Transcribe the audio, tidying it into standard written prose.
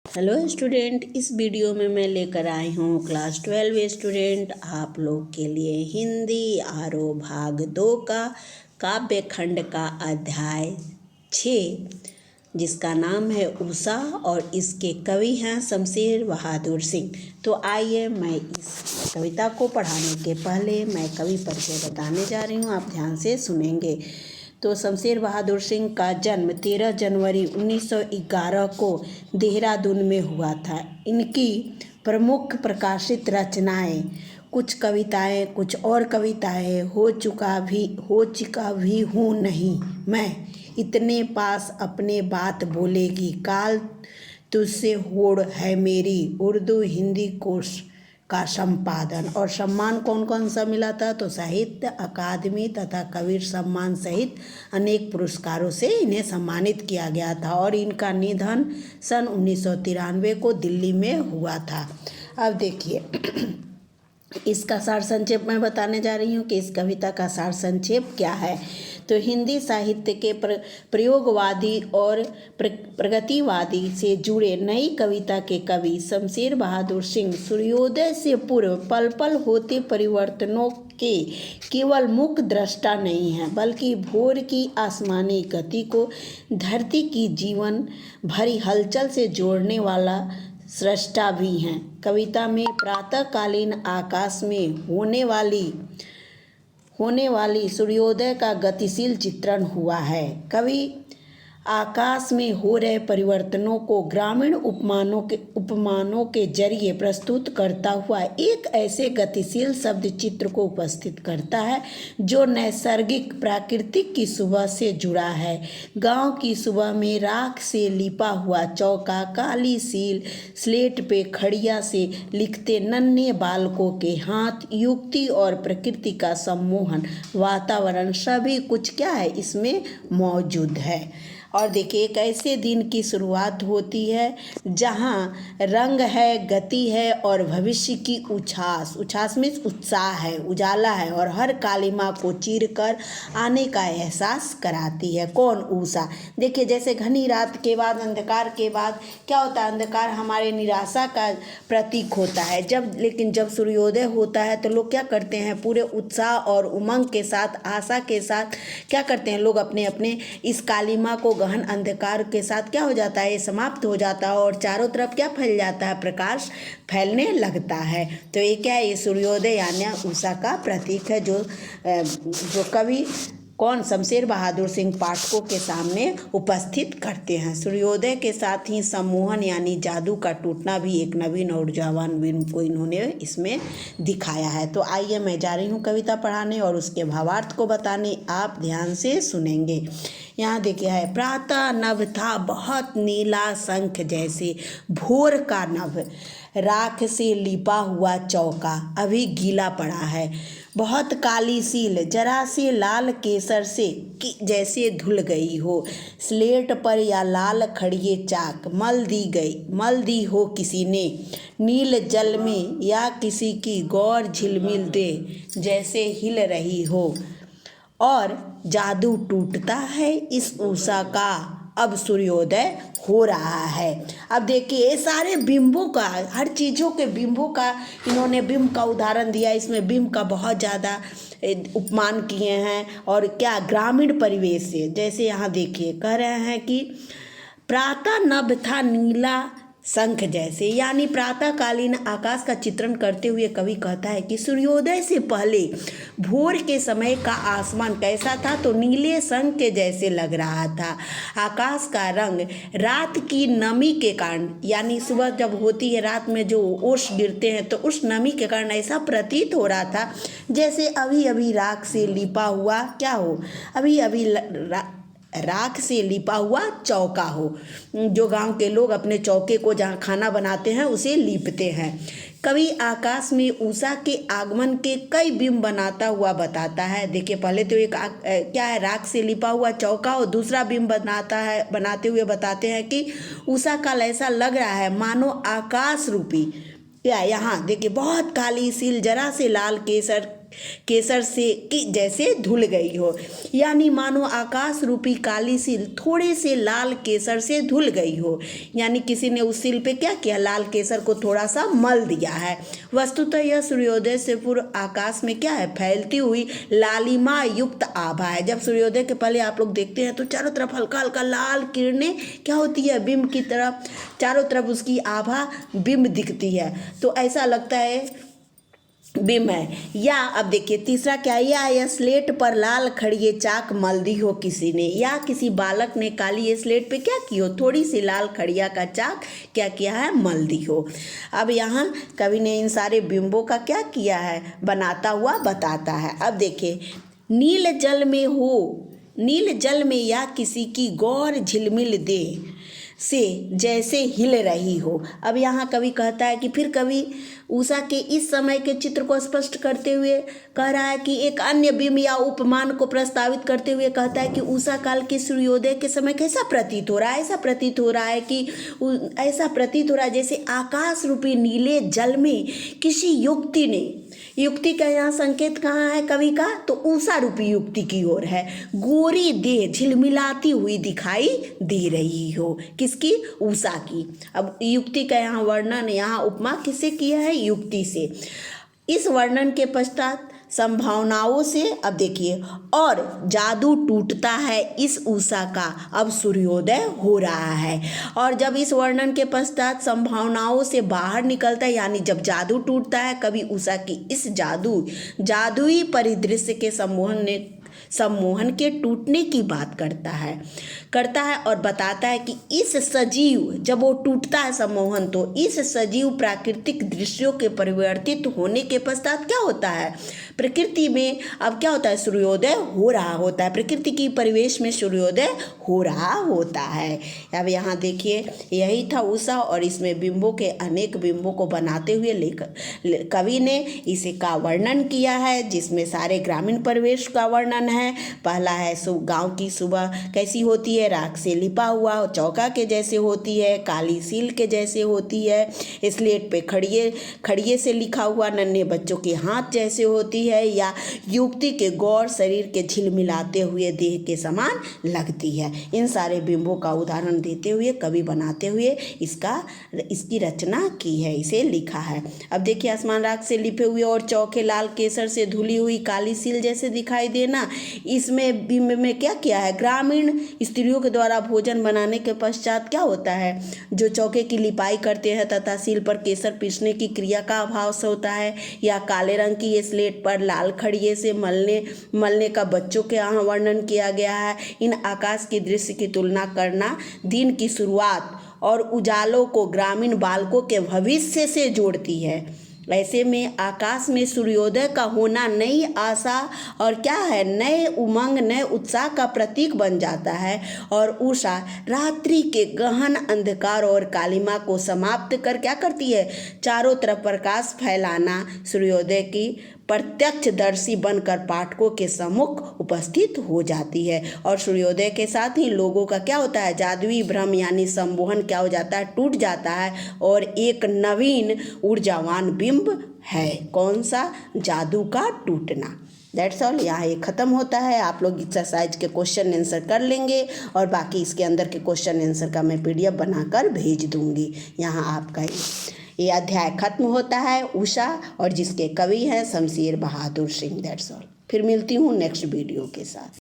Hello student, इस video में मैं लेकर आई हूँ क्लास 12 स्टूडेंट आप लोग के लिए हिंदी आरो भाग 2 का काव्य खंड का अध्याय 6 जिसका नाम है उषा और इसके कवि हैं शमशेर बहादुर सिंह। तो आइए मैं इस कविता को पढ़ाने के पहले मैं कवि परिचय बताने जा रही हूँ, आप ध्यान से सुनेंगे। तो शमशेर बहादुर सिंह का जन्म 13 जनवरी 1911 को देहरादून में हुआ था। इनकी प्रमुख प्रकाशित रचनाएं कुछ कविताएं, कुछ और कविताएं हो चुका भी हूँ नहीं मैं, इतने पास अपने बात बोलेगी, काल तुझसे होड़ है मेरी, उर्दू हिंदी कोश का संपादन। और सम्मान कौन कौन सा मिला था? तो साहित्य अकादमी तथा कबीर सम्मान सहित अनेक पुरस्कारों से इन्हें सम्मानित किया गया था। और इनका निधन सन 1993 को दिल्ली में हुआ था। अब देखिए इसका सार संक्षेप मैं बताने जा रही हूँ कि इस कविता का सार संक्षेप क्या है। तो हिंदी साहित्य के प्रयोगवादी और प्रगतिवादी से जुड़े नई कविता के कवि शमशेर बहादुर सिंह सूर्योदय से पूर्व पल पल होते परिवर्तनों के केवल मुख्य दृष्टा नहीं हैं, बल्कि भोर की आसमानी गति को धरती की जीवन भरी हलचल से जोड़ने वाला सृष्टा भी हैं। कविता में प्रातःकालीन आकाश में होने वाली सूर्योदय का गतिशील चित्रण हुआ है। कवि आकाश में हो रहे परिवर्तनों को ग्रामीण उपमानों के जरिए प्रस्तुत करता हुआ एक ऐसे गतिशील शब्द चित्र को उपस्थित करता है जो नैसर्गिक प्राकृतिक की सुबह से जुड़ा है। गांव की सुबह में राख से लिपा हुआ चौका, काली सील, स्लेट पे खड़िया से लिखते नन्हे बालकों के हाथ, युक्ति और प्रकृति का सम्मोहन वातावरण सभी कुछ क्या है इसमें मौजूद है। और देखिए एक ऐसे दिन की शुरुआत होती है जहाँ रंग है, गति है और भविष्य की उछास में उत्साह है, उजाला है और हर कालिमा को चीर कर आने का एहसास कराती है। कौन? उषा। देखिए जैसे घनी रात के बाद, अंधकार के बाद क्या होता है? अंधकार हमारे निराशा का प्रतीक होता है। लेकिन जब सूर्योदय होता है तो लोग क्या करते हैं? पूरे उत्साह और उमंग के साथ, आशा के साथ क्या करते हैं? लोग अपने अपने इस कालिमा को गहन अंधकार के साथ क्या हो जाता है? ये समाप्त हो जाता है और चारों तरफ क्या फैल जाता है? प्रकाश फैलने लगता है। तो ये क्या है? ये सूर्योदय यानी उषा का प्रतीक है जो कवि कौन? शमशेर बहादुर सिंह पाठकों के सामने उपस्थित करते हैं। सूर्योदय के साथ ही सम्मोहन यानी जादू का टूटना भी एक नवीन और ऊर्जावान बिंब को इन्होंने इसमें दिखाया है। तो आइए मैं जा रही हूँ कविता पढ़ाने और उसके भावार्थ को बताने, आप ध्यान से सुनेंगे। यहाँ देखिए है, प्रातः नभ था बहुत नीला शंख जैसे, भोर का नभ राख से लिपा हुआ चौका अभी गीला पड़ा है, बहुत काली सील जरा से लाल केसर से जैसे धुल गई हो, स्लेट पर या लाल खड़िए चाक मल दी हो किसी ने, नील जल में या किसी की गौर झिलमिल दे जैसे हिल रही हो, और जादू टूटता है इस उषा का, अब सूर्योदय हो रहा है। अब देखिए ये सारे बिंबों का, हर चीज़ों के बिंबों का इन्होंने बिंब का उदाहरण दिया। इसमें बिंब का बहुत ज़्यादा उपमान किए हैं और क्या ग्रामीण परिवेश से। जैसे यहाँ देखिए कह रहे हैं कि प्रातः नभ था नीला शंख जैसे, यानी प्रातःकालीन आकाश का चित्रण करते हुए कवि कहता है कि सूर्योदय से पहले भोर के समय का आसमान कैसा था? तो नीले शंख के जैसे लग रहा था। आकाश का रंग रात की नमी के कारण, यानी सुबह जब होती है रात में जो ओस गिरते हैं तो उस नमी के कारण ऐसा प्रतीत हो रहा था जैसे अभी अभी राख से लिपा हुआ क्या हो, अभी अभी राख से लिपा हुआ चौका हो। जो गांव के लोग अपने चौके को जहाँ खाना बनाते हैं उसे लीपते हैं। कवि आकाश में उषा के आगमन के कई बिंब बनाता हुआ बताता है। देखिए पहले तो एक क्या है, राख से लिपा हुआ चौका, और दूसरा बिंब बनाते हुए बताते हैं कि उषा काल ऐसा लग रहा है मानो आकाश रूपी क्या, यहाँ देखिए बहुत काली सील जरा से लाल केसर केसर से की जैसे धुल गई हो, यानी मानो आकाश रूपी काली सील थोड़े से लाल केसर से धुल गई हो। यानी किसी ने उस सील पे क्या किया, लाल केसर को थोड़ा सा मल दिया है। वस्तुतः यह सूर्योदय से पूर्व आकाश में क्या है, फैलती हुई लालिमा युक्त आभा है। जब सूर्योदय के पहले आप लोग देखते हैं तो चारों तरफ हल्का हल्का लाल किरणें क्या होती है, बिंब की तरफ चारों तरफ उसकी आभा बिंब दिखती है, तो ऐसा लगता है बिम है। या अब देखिए तीसरा क्या है, या स्लेट पर लाल खड़िए चाक मल दी हो किसी ने, या किसी बालक ने काली स्लेट पे क्या की हो, थोड़ी सी लाल खड़िया का चाक क्या किया है, मल दी हो। अब यहाँ कवि ने इन सारे बिंबों का क्या किया है, बनाता हुआ बताता है। अब देखिए, नील जल में हो, नील जल में या किसी की गौर झिलमिल दे से जैसे हिल रही हो। अब यहाँ कवि कहता है कि फिर कवि उषा के इस समय के चित्र को स्पष्ट करते हुए कह रहा है कि एक अन्य बिंब या उपमान को प्रस्तावित करते हुए कहता है कि उषा काल के सूर्योदय के समय कैसा प्रतीत हो रहा है, ऐसा प्रतीत हो रहा है कि ऐसा प्रतीत हो रहा है जैसे आकाश रूपी नीले जल में किसी युक्ति ने, युक्ति का यहाँ संकेत कहाँ है कवि का, तो उषा रूपी युक्ति की ओर है, गोरी देह झिलमिलाती हुई दिखाई दे रही हो, किसकी, उषा की। अब युक्ति का यहाँ वर्णन, यहाँ उपमा किससे किया है, युक्ति से। इस वर्णन के पश्चात संभावनाओं से, अब देखिए, और जादू टूटता है इस उषा का, अब सूर्योदय हो रहा है। और जब इस वर्णन के पश्चात संभावनाओं से बाहर निकलता है, यानी जब जादू टूटता है, कवि उषा की इस जादुई परिदृश्य के सम्मोहन के टूटने की बात करता है और बताता है कि इस सजीव, जब वो टूटता है सम्मोहन, तो इस सजीव प्राकृतिक दृश्यों के परिवर्तित होने के पश्चात क्या होता है, प्रकृति में अब क्या होता है, सूर्योदय हो रहा होता है, प्रकृति की परिवेश में सूर्योदय हो रहा होता है। अब यहाँ देखिए, यही था उषा, और इसमें बिंबों के अनेक बिंबों को बनाते हुए कवि ने इसे का वर्णन किया है, जिसमें सारे ग्रामीण परिवेश का वर्णन है। पहला है गांव की सुबह कैसी होती है, राख से लिपा हुआ चौका के जैसे होती है, काली सील के जैसे होती है, स्लेट पे खड़िए से लिखा हुआ नन्हे बच्चों के हाथ जैसे होती है, या युक्ति के गौर शरीर के झिलमिलाते हुए देह के समान लगती है। इन सारे बिंबों का उदाहरण देते हुए कवि बनाते हुए इसकी रचना की है, इसे लिखा है। अब देखिए, आसमान राख से लिपे हुए और चौके लाल केसर से धुली हुई काली सील जैसे दिखाई देना, इसमें बिंब में क्या किया है, ग्रामीण स्त्रियों के द्वारा भोजन बनाने के पश्चात क्या होता है, जो चौके की लिपाई करते हैं तथा सील पर केसर पीसने की क्रिया का अभाव से होता है, या काले रंग की ये स्लेट पर लाल खड़िए से मलने का बच्चों के यहाँ वर्णन किया गया है। इन आकाश की दृश्य की तुलना करना दिन की शुरुआत और उजालों को ग्रामीण बालकों के भविष्य से जोड़ती है। ऐसे में आकाश में सूर्योदय का होना नई आशा और क्या है, नए उमंग, नए उत्साह का प्रतीक बन जाता है, और उषा रात्रि के गहन अंधकार और कालिमा को समाप्त कर क्या करती है, चारों तरफ प्रकाश फैलाना, सूर्योदय की प्रत्यक्षदर्शी बनकर पाठकों के सम्मुख उपस्थित हो जाती है। और सूर्योदय के साथ ही लोगों का क्या होता है, जादुई भ्रम यानी सम्मोहन क्या हो जाता है, टूट जाता है, और एक नवीन ऊर्जावान बिंब है, कौन सा, जादू का टूटना। दैट्स ऑल, यहाँ ये ख़त्म होता है। आप लोग एक्सरसाइज के क्वेश्चन आंसर कर लेंगे, और बाकी इसके अंदर के क्वेश्चन आंसर का मैं PDF बनाकर भेज दूँगी। यहाँ आपका ये अध्याय खत्म होता है, उषा, और जिसके कवि हैं शमशेर बहादुर सिंह। That's all. फिर मिलती हूँ नेक्स्ट वीडियो के साथ।